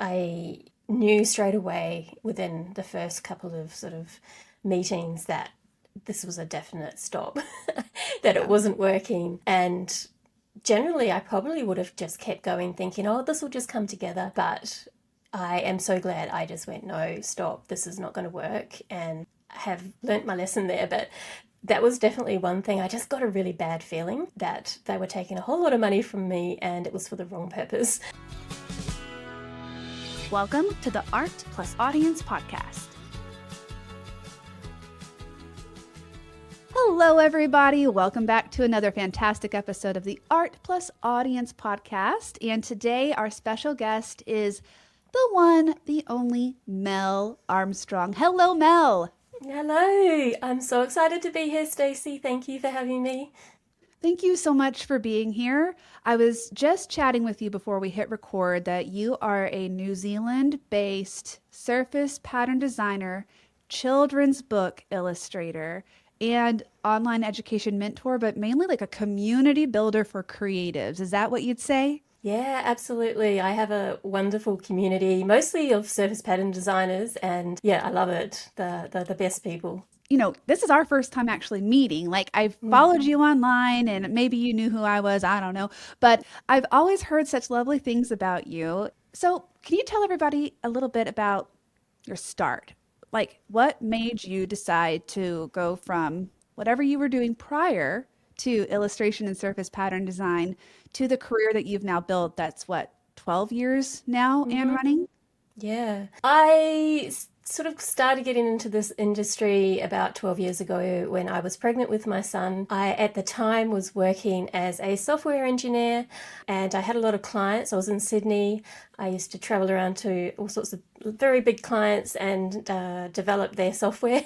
I knew straight away within the first couple of sort of meetings that this was a definite stop, that it wasn't working. And generally, I probably would have just kept going thinking, oh, this will just come together. But I am so glad I just went, no, stop, this is not going to work. And I have learnt my lesson there. But that was definitely one thing. I just got a really bad feeling that they were taking a whole lot of money from me and it was for the wrong purpose. Welcome to the Art Plus Audience podcast. Hello, everybody. Welcome back to another fantastic episode of the Art Plus Audience podcast. And today our special guest is the one, the only Mel Armstrong. Hello, Mel. Hello. I'm so excited to be here, Stacie. Thank you for having me. Thank you so much for being here. I was just chatting with you before we hit record that you are a New Zealand-based surface pattern designer, children's book illustrator, and online education mentor, but mainly like a community builder for creatives. Is that what you'd say? Yeah, absolutely. I have a wonderful community, mostly of surface pattern designers, and yeah, I love it. The best people. You know, this is our first time actually meeting. Like, I've followed you online and maybe you knew who I was, I don't know. But I've always heard such lovely things about you. So can you tell everybody a little bit about your start? Like, what made you decide to go from whatever you were doing prior to illustration and surface pattern design to the career that you've now built that's what, 12 years now and running? Yeah. I sort of started getting into this industry about 12 years ago when I was pregnant with my son. I, at the time, was working as a software engineer and I had a lot of clients. I was in Sydney. I used to travel around to all sorts of very big clients and develop their software.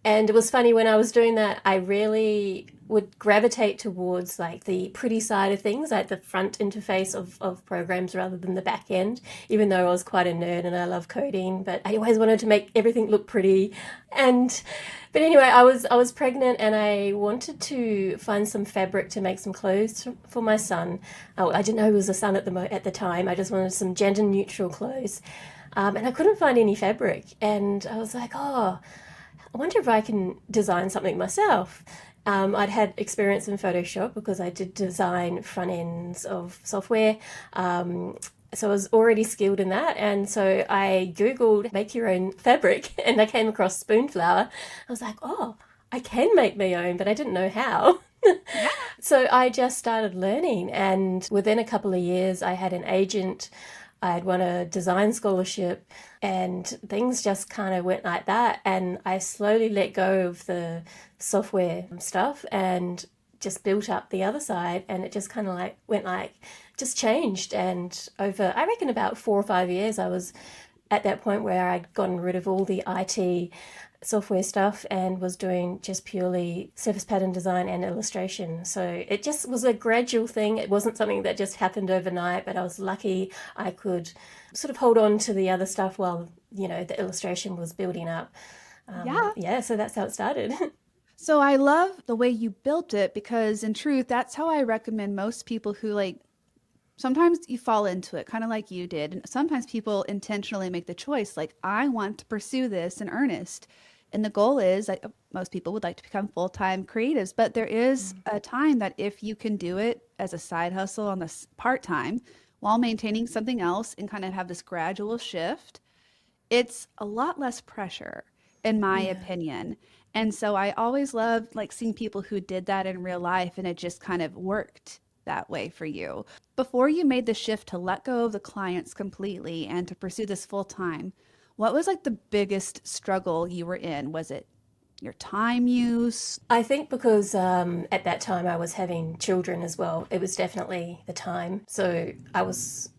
And it was funny when I was doing that, I really would gravitate towards like the pretty side of things, like the front interface of programs rather than the back end, even though I was quite a nerd and I love coding, but I always wanted to make everything look pretty. But anyway, I was pregnant and I wanted to find some fabric to make some clothes for my son. Oh, I didn't know he was a son at the time. I just wanted some gender neutral clothes. And I couldn't find any fabric. And I was like, oh, I wonder if I can design something myself. I'd had experience in Photoshop because I did design front ends of software. So I was already skilled in that. And so I Googled make your own fabric and I came across Spoonflower. I was like, oh, I can make my own, but I didn't know how. So I just started learning. And within a couple of years, I had an agent. I had won a design scholarship and things just kind of went like that. And I slowly let go of the software stuff and just built up the other side. And it just kind of like went like, just changed. And over, I reckon about 4 or 5 years, I was at that point where I'd gotten rid of all the IT software stuff and was doing just purely surface pattern design and illustration. So it just was a gradual thing. It wasn't something that just happened overnight, but I was lucky I could sort of hold on to the other stuff while, you know, the illustration was building up. So that's how it started. So I love the way you built it because in truth, that's how I recommend most people who like, sometimes you fall into it kind of like you did. And sometimes people intentionally make the choice, like, I want to pursue this in earnest. And the goal is, like, most people would like to become full-time creatives, but there is a time that if you can do it as a side hustle on the part-time while maintaining something else and kind of have this gradual shift, it's a lot less pressure, in my opinion. And so I always loved like seeing people who did that in real life and it just kind of worked that way for you. Before you made the shift to let go of the clients completely and to pursue this full time, what was like the biggest struggle you were in? Was it your time use? I think because at that time I was having children as well, it was definitely the time. So I was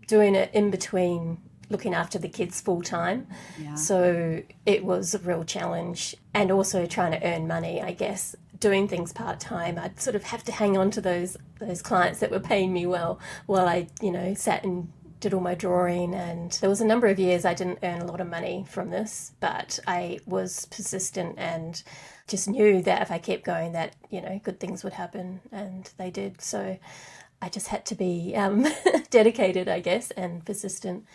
doing it in between looking after the kids full time. So it was a real challenge. And also trying to earn money, I guess. Doing things part time, I'd sort of have to hang on to those clients that were paying me well while I, you know, sat and did all my drawing. And there was a number of years I didn't earn a lot of money from this, but I was persistent and just knew that if I kept going that, you know, good things would happen, and they did. So I just had to be dedicated, I guess, and persistent.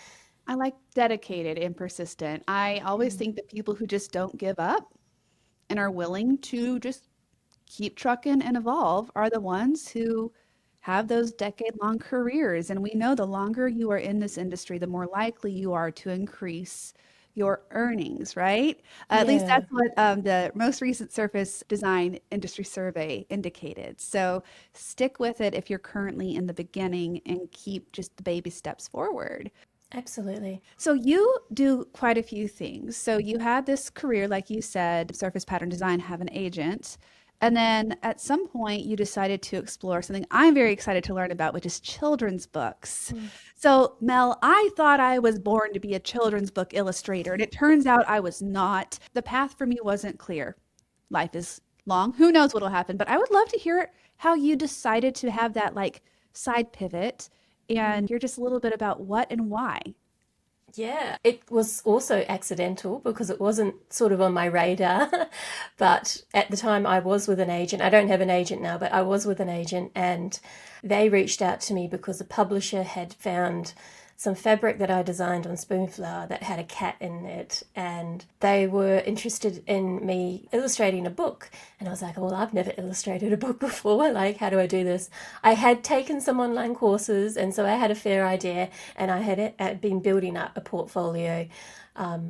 I like dedicated and persistent. I always think that people who just don't give up and are willing to just keep trucking and evolve are the ones who have those decade-long careers. And we know the longer you are in this industry, the more likely you are to increase your earnings, right? At least Yeah. that's what the most recent Surface Design Industry Survey indicated. So stick with it if you're currently in the beginning and keep just the baby steps forward. Absolutely. So you do quite a few things. So you had this career, like you said, surface pattern design, have an agent. And then at some point you decided to explore something I'm very excited to learn about, which is children's books. Mm. So Mel, I thought I was born to be a children's book illustrator, and it turns out I was not. The path for me wasn't clear. Life is long. Who knows what'll happen? But I would love to hear how you decided to have that like side pivot and hear just a little bit about what and why. Yeah, it was also accidental because it wasn't sort of on my radar. But at the time, I was with an agent. I don't have an agent now, but I was with an agent, and they reached out to me because a publisher had found some fabric that I designed on Spoonflower that had a cat in it, and they were interested in me illustrating a book. And I was like, well, I've never illustrated a book before. Like, how do I do this? I had taken some online courses, and so I had a fair idea, and I had been building up a portfolio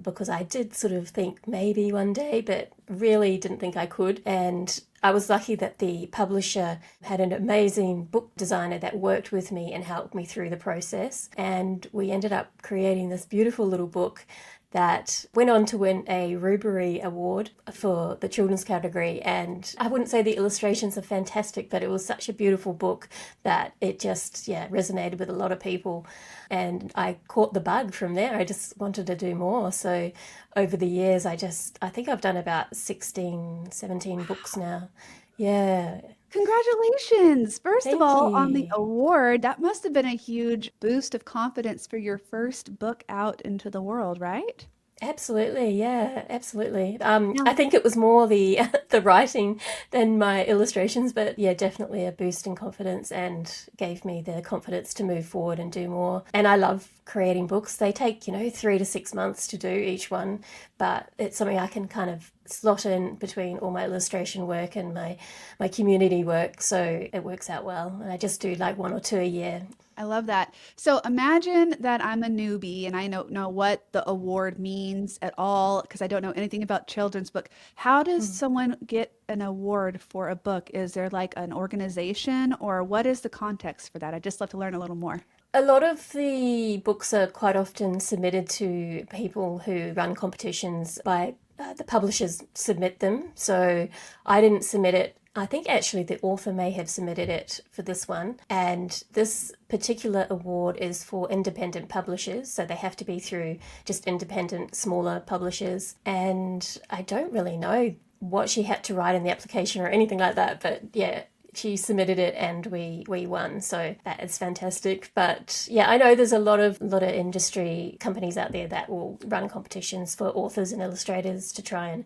because I did sort of think maybe one day, but really didn't think I could. And I was lucky that the publisher had an amazing book designer that worked with me and helped me through the process. And we ended up creating this beautiful little book that went on to win a Rubery Award for the children's category. And I wouldn't say the illustrations are fantastic, but it was such a beautiful book that it just, yeah, resonated with a lot of people. And I caught the bug from there. I just wanted to do more. So over the years, I think I've done about 16, 17 books now. Yeah. Congratulations, first of Thank all, on the you. award. That must have been a huge boost of confidence for your first book out into the world, right? Absolutely, yeah, absolutely. I Now, think it was more the the writing than my illustrations, but yeah, definitely a boost in confidence and gave me the confidence to move forward and do more. And I love creating books. They take, 3 to 6 months to do each one, but it's something I can kind of slot in between all my illustration work and my community work, so it works out well. And I just do like one or two a year. I love that. So imagine that I'm a newbie and I don't know what the award means at all because I don't know anything about children's book. How does someone get an award for a book? Is there like an organization or what is the context for that? I'd just love to learn a little more. A lot of the books are quite often submitted to people who run competitions by the publishers submit them. So I didn't submit it. I think actually the author may have submitted it for this one. And this particular award is for independent publishers. So they have to be through just independent, smaller publishers. And I don't really know what she had to write in the application or anything like that. But yeah, she submitted it and we won, so that is fantastic. But yeah, I know there's a lot of industry companies out there that will run competitions for authors and illustrators to try and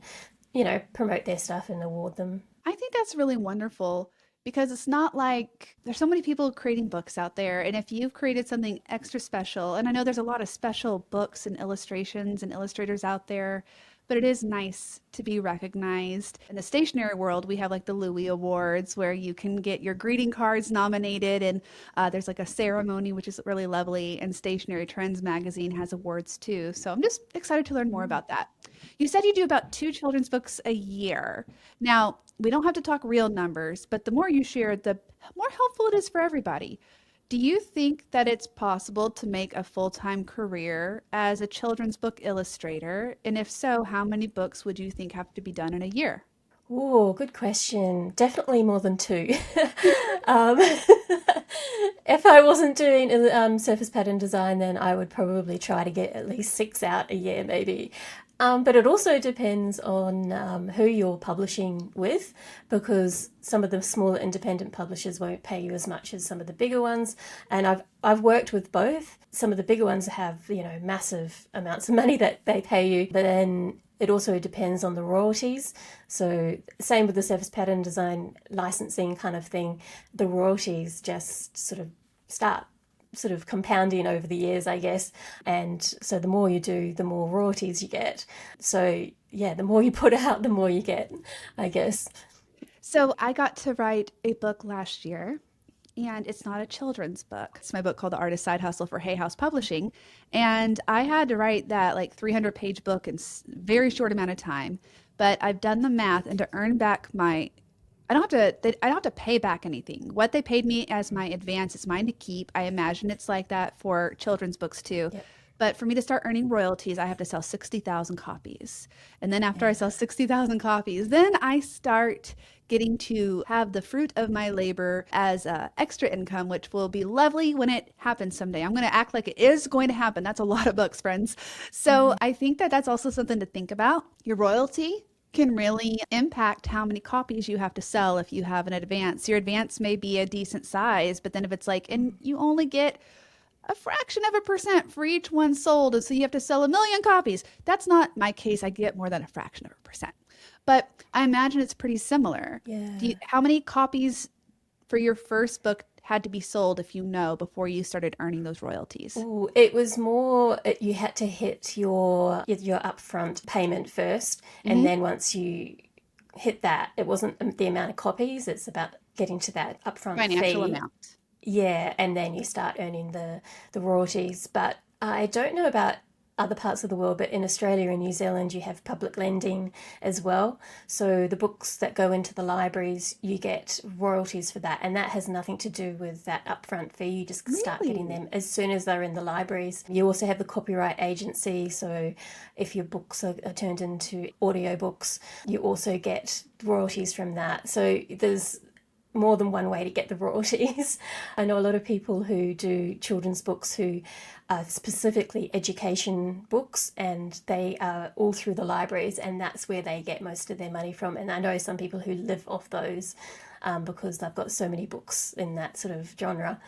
promote their stuff and award them. I think that's really wonderful because it's not like there's so many people creating books out there. And if you've created something extra special, and I know there's a lot of special books and illustrations and illustrators out there, but it is nice to be recognized. In the stationery world, we have like the Louis Awards where you can get your greeting cards nominated, and there's like a ceremony, which is really lovely. And Stationery Trends magazine has awards too. So I'm just excited to learn more about that. You said you do about two children's books a year. Now, we don't have to talk real numbers, but the more you share, the more helpful it is for everybody. Do you think that it's possible to make a full-time career as a children's book illustrator? And if so, how many books would you think have to be done in a year? Oh, good question. Definitely more than two. um, if I wasn't doing surface pattern design, then I would probably try to get at least six out a year, maybe. But it also depends on who you're publishing with, because some of the smaller independent publishers won't pay you as much as some of the bigger ones. And I've worked with both. Some of the bigger ones have massive amounts of money that they pay you, but then it also depends on the royalties. So same with the surface pattern design licensing kind of thing. The royalties just sort of start sort of compounding over the years, I guess. And so the more you do, the more royalties you get. So yeah, the more you put out, the more you get, I guess. So I got to write a book last year, and it's not a children's book. It's my book called The Artist Side Hustle for Hay House Publishing. And I had to write that like 300-page book in very short amount of time. But I've done the math, and to earn back my I don't have to pay back anything. What they paid me as my advance is mine to keep. I imagine it's like that for children's books too. Yep. But for me to start earning royalties, I have to sell 60,000 copies. And then after I Yeah. sell 60,000 copies, then I start getting to have the fruit of my labor as extra income, which will be lovely when it happens someday. I'm going to act like it is going to happen. That's a lot of books, friends. So I think that that's also something to think about. Your royalty can really impact how many copies you have to sell if you have an advance. Your advance may be a decent size, but then if it's like, and you only get a fraction of a percent for each one sold, and so you have to sell 1 million copies. That's not my case. I get more than a fraction of a percent. But I imagine it's pretty similar. Yeah. How many copies for your first book had to be sold, if you know, before you started earning those royalties? Ooh, it was more you had to hit your upfront payment first, and Hmm. then once you hit that, it wasn't the amount of copies, it's about getting to that upfront Financial fee. amount. Yeah, and then you start earning the royalties. But I don't know about other parts of the world, but in Australia and New Zealand, you have public lending as well. So the books that go into the libraries, you get royalties for that, and that has nothing to do with that upfront fee. You just start getting Really? them as soon as they're in the libraries. You also have the copyright agency, so if your books are turned into audiobooks, you also get royalties from that. So there's more than one way to get the royalties. I know a lot of people who do children's books who are specifically education books, and they are all through the libraries, and that's where they get most of their money from. And I know some people who live off those because they've got so many books in that sort of genre.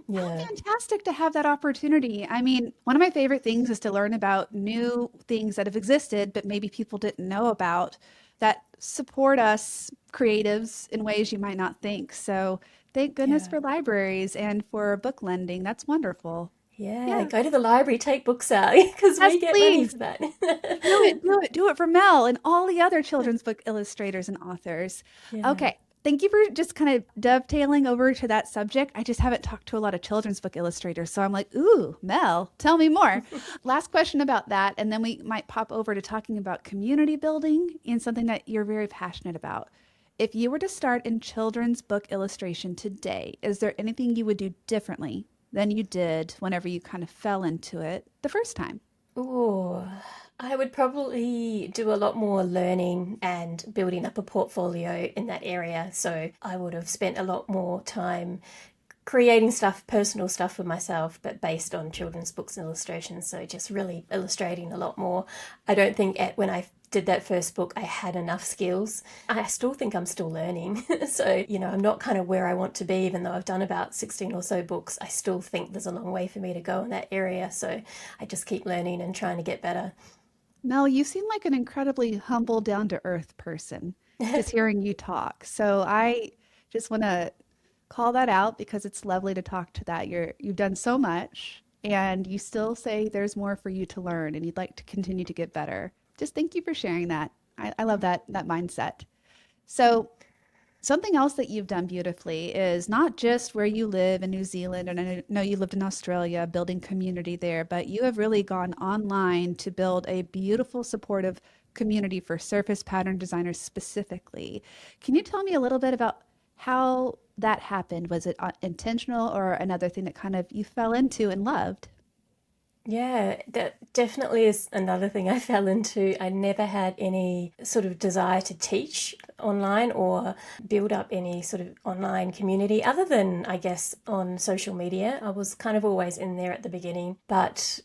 How Yeah. fantastic to have that opportunity. I mean, one of my favorite things is to learn about new things that have existed, but maybe people didn't know about that support us creatives in ways you might not think. So, thank goodness Yeah. for libraries and for book lending. That's wonderful. Yeah. Yeah. Go to the library, take books out because Yes, we get money please. for that. Do it, do it, do it for Mel and all the other children's book illustrators and authors. Yeah. Okay, thank you for just kind of dovetailing over to that subject. I just haven't talked to a lot of children's book illustrators, so I'm like, ooh, Mel, tell me more. Last question about that, and then we might pop over to talking about community building and something that you're very passionate about. If you were to start in children's book illustration today, is there anything you would do differently than you did whenever you kind of fell into it the first time? Oh, I would probably do a lot more learning and building up a portfolio in that area. So I would have spent a lot more time creating stuff, personal stuff for myself, but based on children's books and illustrations. So just really illustrating a lot more. I don't think when I did that first book, I had enough skills. I still think I'm still learning. So, I'm not kind of where I want to be, even though I've done about 16 or so books. I still think there's a long way for me to go in that area. So I just keep learning and trying to get better. Mel, you seem like an incredibly humble, down to earth person, just hearing you talk. So I just want to call that out because it's lovely to talk to that. You've done so much and you still say there's more for you to learn and you'd like to continue to get better. Just thank you for sharing that. I love that mindset. So something else that you've done beautifully is not just where you live in New Zealand, and I know you lived in Australia, building community there, but you have really gone online to build a beautiful, supportive community for surface pattern designers specifically. Can you tell me a little bit about how that happened? Was it intentional or another thing that kind of you fell into and loved? Yeah, that definitely is another thing I fell into. I never had any sort of desire to teach online or build up any sort of online community other than, I guess, on social media. I was kind of always in there at the beginning, but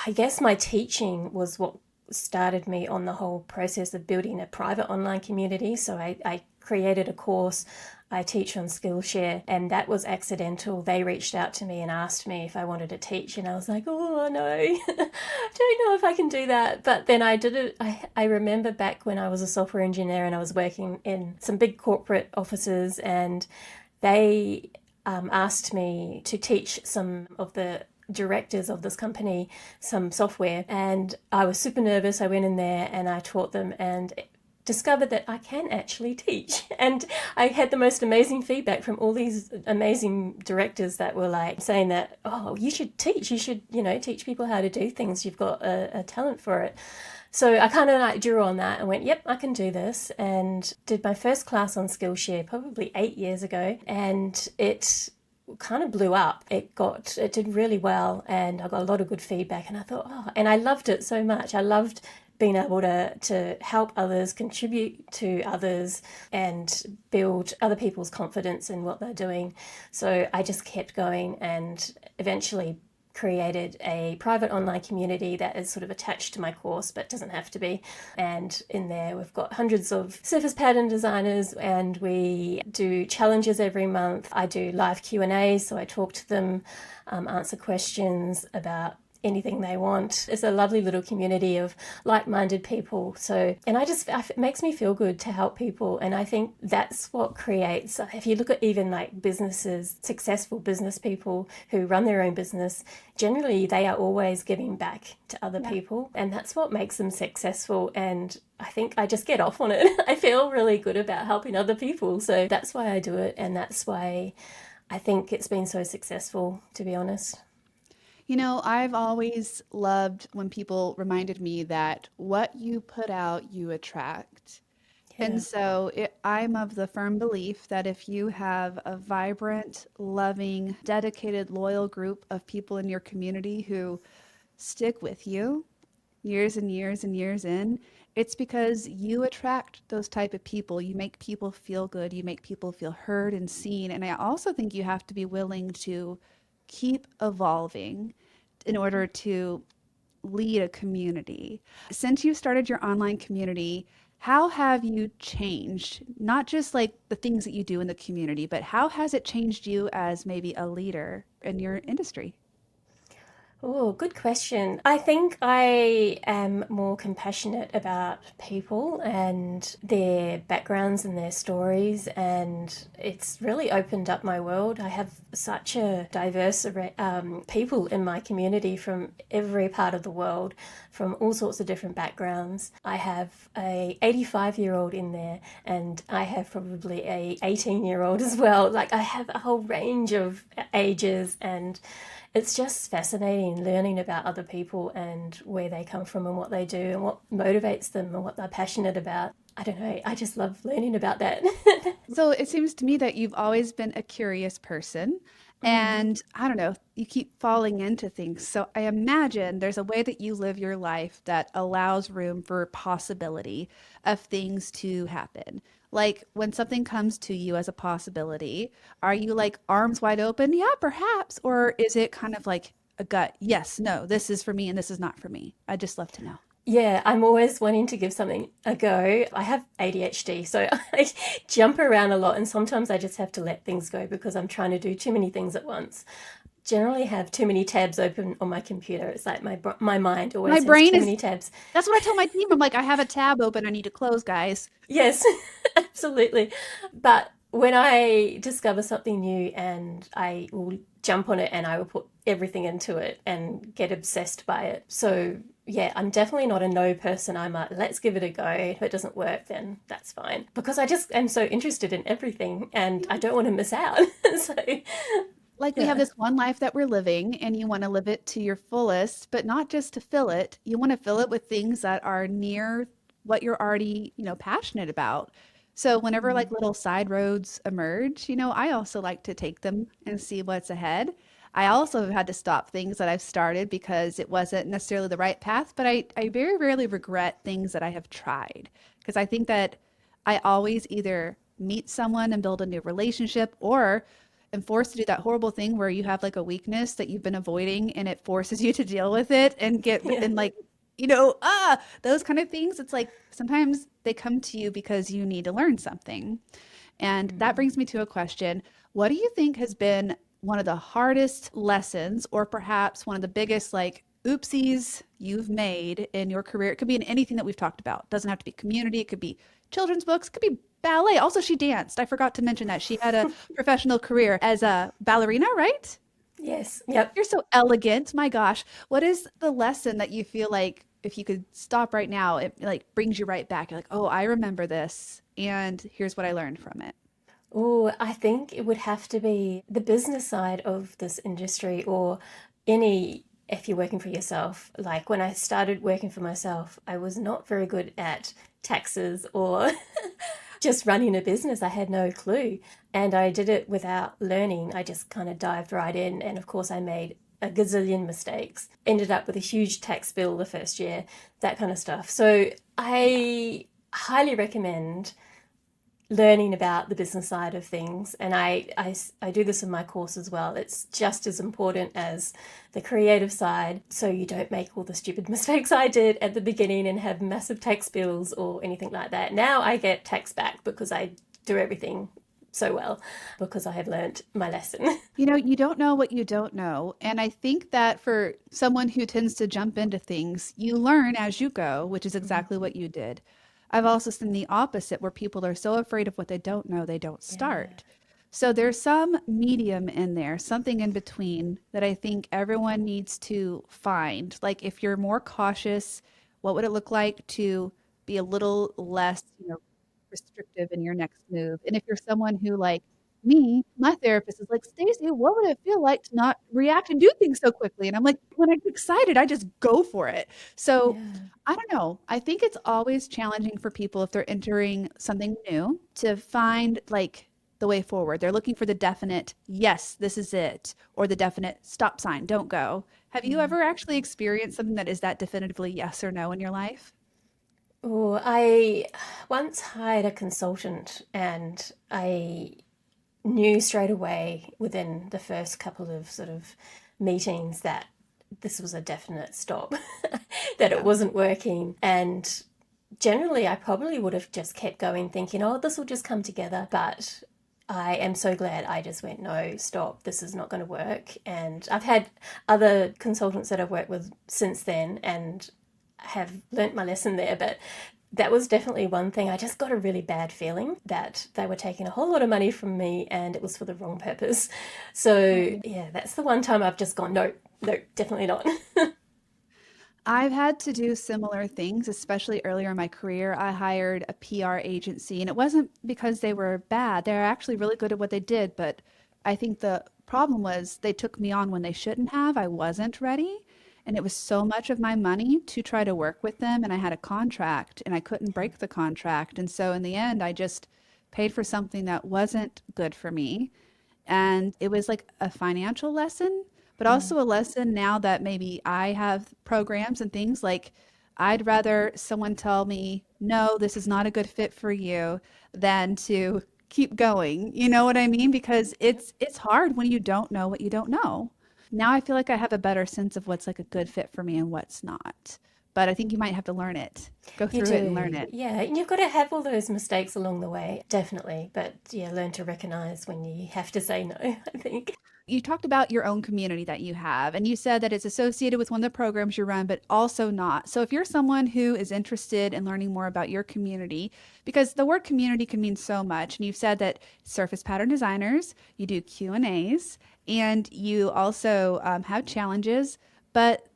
I guess my teaching was what started me on the whole process of building a private online community. So I created a course. I teach on Skillshare, and that was accidental. They reached out to me and asked me if I wanted to teach, and I was like, oh no, I don't know if I can do that. But then I did it. I remember back when I was a software engineer and I was working in some big corporate offices, and they asked me to teach some of the directors of this company some software, and I was super nervous. I went in there and I taught them and discovered that I can actually teach. And I had the most amazing feedback from all these amazing directors that were like saying that, oh, you should teach. You should, teach people how to do things. You've got a talent for it. So I kind of like drew on that and went, yep, I can do this. And did my first class on Skillshare probably 8 years ago. And it kind of blew up. It did really well, and I got a lot of good feedback, and I thought, oh, and I loved it so much. I loved being able to help others, contribute to others, and build other people's confidence in what they're doing. So I just kept going and eventually created a private online community that is sort of attached to my course but doesn't have to be. And in there we've got hundreds of surface pattern designers, and we do challenges every month. I do live Q&As, so I talk to them, answer questions about anything they want. It's a lovely little community of like-minded people. So, and it makes me feel good to help people. And I think that's what creates, if you look at even like businesses, successful business people who run their own business, generally they are always giving back to other people. And that's what makes them successful. And I think I just get off on it. I feel really good about helping other people. So that's why I do it. And that's why I think it's been so successful, to be honest. I've always loved when people reminded me that what you put out, you attract. And Yeah. so I'm of the firm belief that if you have a vibrant, loving, dedicated, loyal group of people in your community who stick with you years and years and years in, it's because you attract those type of people. You make people feel good. You make people feel heard and seen. And I also think you have to be willing to keep evolving in order to lead a community. Since you started your online community, how have you changed? Not just like the things that you do in the community, but how has it changed you as maybe a leader in your industry? Oh, good question. I think I am more compassionate about people and their backgrounds and their stories, and it's really opened up my world. I have such a diverse people in my community from every part of the world, from all sorts of different backgrounds. I have a 85-year-old in there, and I have probably a 18-year-old as well. Like I have a whole range of ages, and it's just fascinating learning about other people and where they come from and what they do and what motivates them and what they're passionate about. I don't know. I just love learning about that. So it seems to me that you've always been a curious person. And I don't know, you keep falling into things. So I imagine there's a way that you live your life that allows room for possibility of things to happen. Like when something comes to you as a possibility, are you like arms wide open? Yeah, perhaps. Or is it kind of like a gut? Yes, no, this is for me and this is not for me. I'd just love to know. Yeah, I'm always wanting to give something a go. I have ADHD, so I jump around a lot, and sometimes I just have to let things go because I'm trying to do too many things at once. Generally have too many tabs open on my computer. It's like my mind My always has brain too is, many tabs. that's what I tell my team. I'm like, I have a tab open. I need to close, guys. Yes, absolutely. But when I discover something new, and I will jump on it and I will put everything into it and get obsessed by it. So yeah, I'm definitely not a no person. I'm a let's give it a go. If it doesn't work, then that's fine. Because I just am so interested in everything and I don't want to miss out. So Like we have yeah. this one life that we're living and you want to live it to your fullest, but not just to fill it. You want to fill it with things that are near what you're already, passionate about. So whenever like little side roads emerge, I also like to take them and see what's ahead. I also have had to stop things that I've started because it wasn't necessarily the right path, but I very rarely regret things that I have tried because I think that I always either meet someone and build a new relationship or am forced to do that horrible thing where you have like a weakness that you've been avoiding and it forces you to deal with it and get Yeah. and like those kind of things. It's like sometimes they come to you because you need to learn something. And that brings me to a question. What do you think has been one of the hardest lessons or perhaps one of the biggest like oopsies you've made in your career? It could be in anything that we've talked about. It doesn't have to be community, it could be children's books, it could be ballet. Also, she danced. I forgot to mention that. She had a professional career as a ballerina, right? Yes. Yep. You're so elegant. My gosh. What is the lesson that you feel like if you could stop right now, it like brings you right back? You're like, oh, I remember this, and here's what I learned from it. Oh, I think it would have to be the business side of this industry or any, if you're working for yourself. Like when I started working for myself, I was not very good at taxes or just running a business. I had no clue. And I did it without learning. I just kind of dived right in. And of course, I made a gazillion mistakes, ended up with a huge tax bill the first year, that kind of stuff. So I highly recommend learning about the business side of things. And I do this in my course as well. It's just as important as the creative side. So you don't make all the stupid mistakes I did at the beginning and have massive tax bills or anything like that. Now I get tax back because I do everything so well because I have learned my lesson. You know, you don't know what you don't know. And I think that for someone who tends to jump into things, you learn as you go, which is exactly what you did. I've also seen the opposite where people are so afraid of what they don't know, they don't Yeah. start. So there's some medium in there, something in between that I think everyone needs to find. Like if you're more cautious, what would it look like to be a little less, restrictive in your next move? And if you're someone who like me, my therapist is like, Stacie, what would it feel like to not react and do things so quickly? And I'm like, when I get excited, I just go for it. So Yeah. I don't know. I think it's always challenging for people if they're entering something new to find like the way forward. They're looking for the definite, yes, this is it, or the definite stop sign, don't go. Have you ever actually experienced something that is that definitively yes or no in your life? Oh, I once hired a consultant and I knew straight away within the first couple of sort of meetings that this was a definite stop, that it Yeah. wasn't working. And generally, I probably would have just kept going, thinking, oh, this will just come together. But I am so glad I just went, no, stop, this is not going to work. And I've had other consultants that I've worked with since then and have learnt my lesson there. But that was definitely one thing. I just got a really bad feeling that they were taking a whole lot of money from me and it was for the wrong purpose. So, yeah, that's the one time I've just gone, no, no, definitely not. I've had to do similar things, especially earlier in my career. I hired a PR agency, and it wasn't because they were bad. They're actually really good at what they did, but I think the problem was they took me on when they shouldn't have. I wasn't ready, and it was so much of my money to try to work with them, and I had a contract, and I couldn't break the contract. And so in the end, I just paid for something that wasn't good for me. And it was like a financial lesson, but Mm. also a lesson now that maybe I have programs and things like I'd rather someone tell me, no, this is not a good fit for you than to keep going. You know what I mean? Because it's hard when you don't know what you don't know. Now I feel like I have a better sense of what's like a good fit for me and what's not. But I think you might have to learn it. Go You through it and learn do, it. yeah. And you've got to have all those mistakes along the way, definitely. But yeah, learn to recognize when you have to say no, I think. You talked about your own community that you have, and you said that it's associated with one of the programs you run, but also not. So if you're someone who is interested in learning more about your community, because the word community can mean so much, and you've said that surface pattern designers, you do Q&As, and you also have challenges, but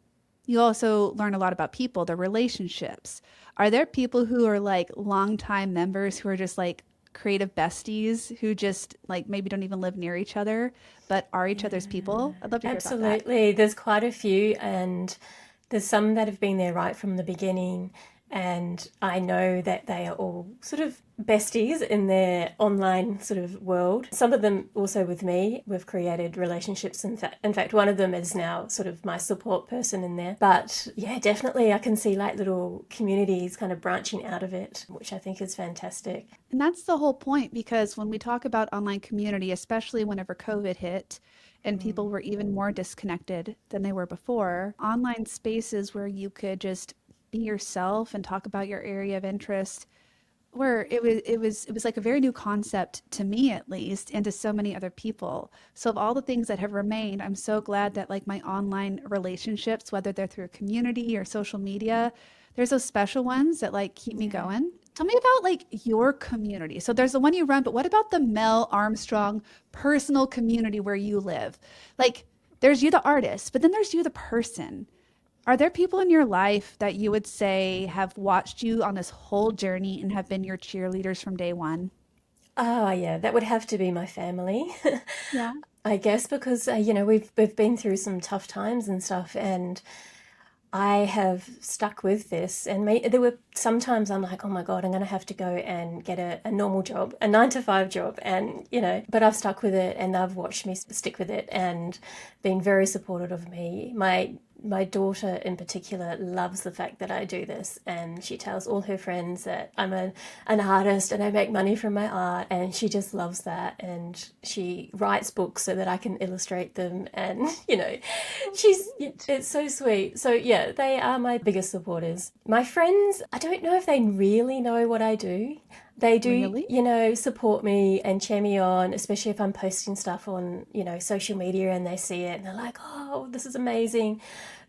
you also learn a lot about people, the relationships. Are there people who are like longtime members who are just like creative besties who just like maybe don't even live near each other, but are each other's people? I'd love to hear about that. Absolutely. There's quite a few, and there's some that have been there right from the beginning. And I know that they are all sort of besties in their online sort of world. Some of them also with me. We've created relationships. In fact, one of them is now sort of my support person in there. But yeah, definitely I can see like little communities kind of branching out of it, which I think is fantastic. And that's the whole point because when we talk about online community, especially whenever COVID hit and people were even more disconnected than they were before, online spaces where you could just be yourself and talk about your area of interest where it was like a very new concept to me at least and to so many other people. So of all the things that have remained, I'm so glad that like my online relationships, whether they're through community or social media, there's those special ones that like keep me Yeah. going. Tell me about like your community. So there's the one you run, but what about the Mel Armstrong personal community where you live? Like there's you, the artist, but then there's you, the person. Are there people in your life that you would say have watched you on this whole journey and have been your cheerleaders from day one? Oh, yeah, that would have to be my family. Yeah. I guess because we've been through some tough times and stuff, and I have stuck with this. And there were sometimes I'm like, oh my God, I'm going to have to go and get a normal job, a 9 to 5 job. And, but I've stuck with it and they've watched me stick with it and been very supportive of me. My daughter in particular loves the fact that I do this, and she tells all her friends that I'm an artist and I make money from my art, and she just loves that. And she writes books so that I can illustrate them, and it's so sweet. So yeah, they are my biggest supporters. My friends, I don't know if they really know what I do. They do, Really? support me and cheer me on, especially if I'm posting stuff on, social media and they see it and they're like, oh, this is amazing.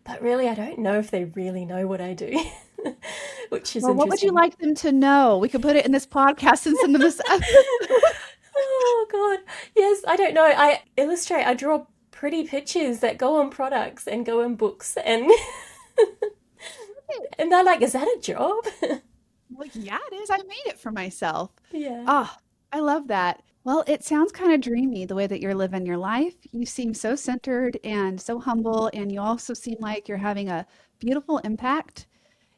But really, I don't know if they really know what I do, which is Well, what would you interesting. like them to know? We could put it in this podcast and send them this. Oh, God. Yes, I don't know. I draw pretty pictures that go on products and go in books. And they're like, is that a job? Well, yeah, it is. I made it for myself. Yeah. Ah, I love that. Well, it sounds kind of dreamy the way that you're living your life. You seem so centered and so humble, and you also seem like you're having a beautiful impact.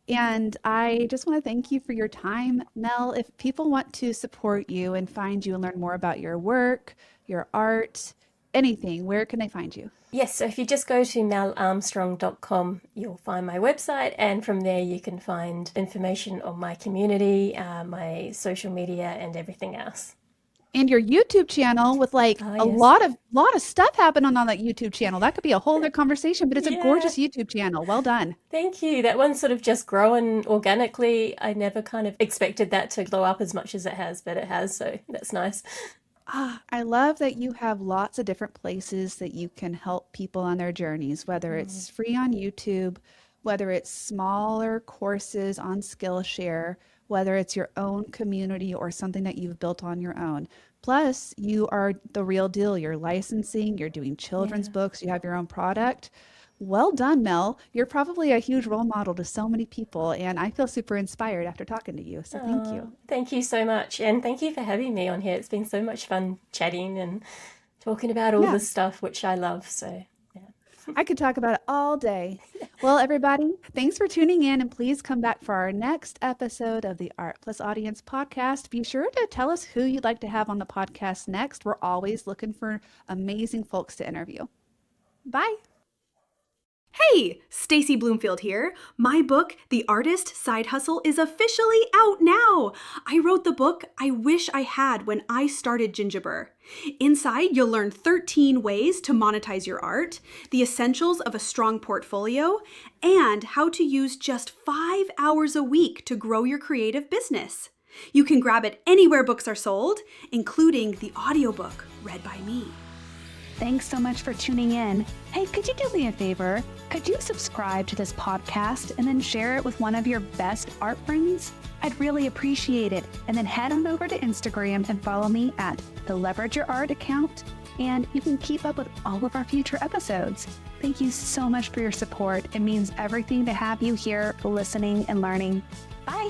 And I just want to thank you for your time, Mel. If people want to support you and find you and learn more about your work, your art, anything, where can they find you? Yes, so if you just go to melarmstrong.com, you'll find my website, and from there you can find information on my community, my social media, and everything else. And your YouTube channel with like Oh, a yes. lot of stuff happening on that YouTube channel. That could be a whole other conversation, but it's a Yeah. gorgeous YouTube channel. Well done. Thank you. That one's sort of just growing organically. I never kind of expected that to blow up as much as it has, but it has, so that's nice. Ah, I love that you have lots of different places that you can help people on their journeys, whether it's free on YouTube, whether it's smaller courses on Skillshare, whether it's your own community or something that you've built on your own. Plus, you are the real deal. You're licensing, you're doing children's Yeah. books, you have your own product. Well done, Mel. You're probably a huge role model to so many people, and I feel super inspired after talking to you. So thank you. Oh, thank you so much. And thank you for having me on here. It's been so much fun chatting and talking about all Yeah. this stuff, which I love. So, yeah. I could talk about it all day. Well, everybody, thanks for tuning in, and please come back for our next episode of the Art Plus Audience podcast. Be sure to tell us who you'd like to have on the podcast next. We're always looking for amazing folks to interview. Bye. Hey, Stacie Bloomfield here. My book, The Artist Side Hustle, is officially out now. I wrote the book I wish I had when I started Gingerbur. Inside, you'll learn 13 ways to monetize your art, the essentials of a strong portfolio, and how to use just 5 hours a week to grow your creative business. You can grab it anywhere books are sold, including the audiobook read by me. Thanks so much for tuning in. Hey, could you do me a favor? Could you subscribe to this podcast and then share it with one of your best art friends? I'd really appreciate it. And then head on over to Instagram and follow me at the Leverage Your Art account, and you can keep up with all of our future episodes. Thank you so much for your support. It means everything to have you here listening and learning. Bye.